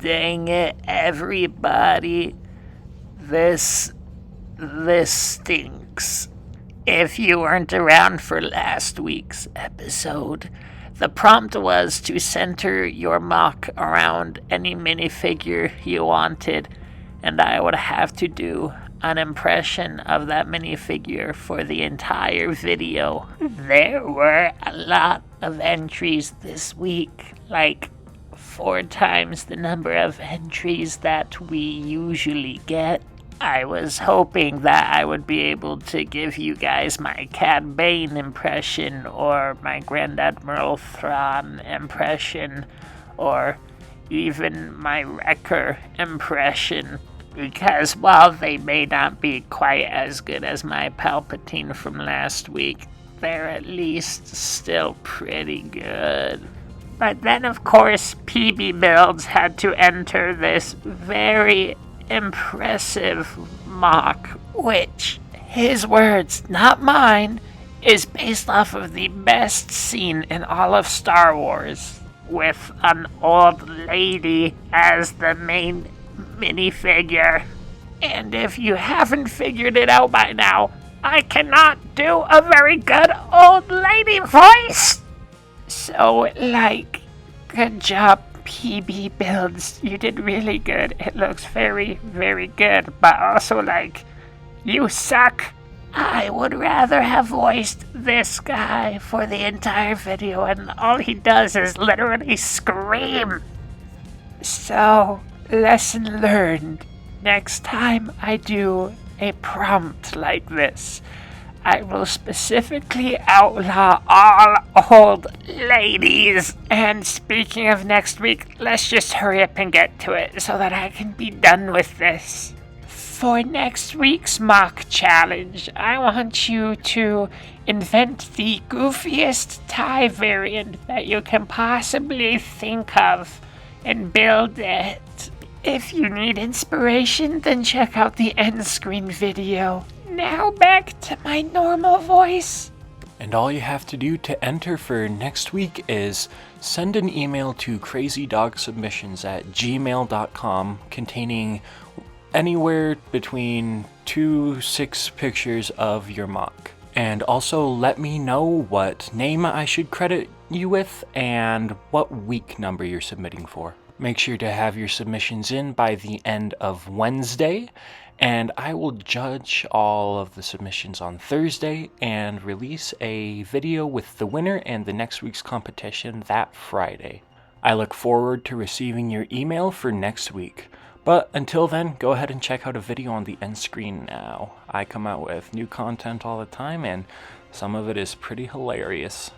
Dang it, everybody. This stinks. If you weren't around for last week's episode, the prompt was to center your MOC around any minifigure you wanted, and I would have to do an impression of that minifigure for the entire video. There were a lot of entries this week, like 4 times the number of entries that we usually get. I was hoping that I would be able to give you guys my Cad Bane impression, or my Grand Admiral Thrawn impression, or even my Wrecker impression, because while they may not be quite as good as my Palpatine from last week, they're at least still pretty good. But then, of course, PB Builds had to enter this very impressive MOC, which, his words, not mine, is based off of the best scene in all of Star Wars, with an old lady as the main minifigure. And if you haven't figured it out by now, I cannot do a very good old lady voice! So, good job, PB Builds. You did really good. It looks very, very good. But also, you suck. I would rather have voiced this guy for the entire video, and all he does is literally scream. So, lesson learned. Next time I do a prompt like this, I will specifically outlaw all old ladies. And speaking of next week, let's just hurry up and get to it so that I can be done with this. For next week's MOC challenge, I want you to invent the goofiest TIE variant that you can possibly think of and build it. If you need inspiration, then check out the end screen video. Now back to my normal voice. And all you have to do to enter for next week is send an email to crazydogsubmissions@gmail.com containing anywhere between 2-6 pictures of your MOC. And also let me know what name I should credit you with and what week number you're submitting for. Make sure to have your submissions in by the end of Wednesday, and I will judge all of the submissions on Thursday and release a video with the winner and the next week's competition that Friday. I look forward to receiving your email for next week. But until then, go ahead and check out a video on the end screen now. I come out with new content all the time, and some of it is pretty hilarious.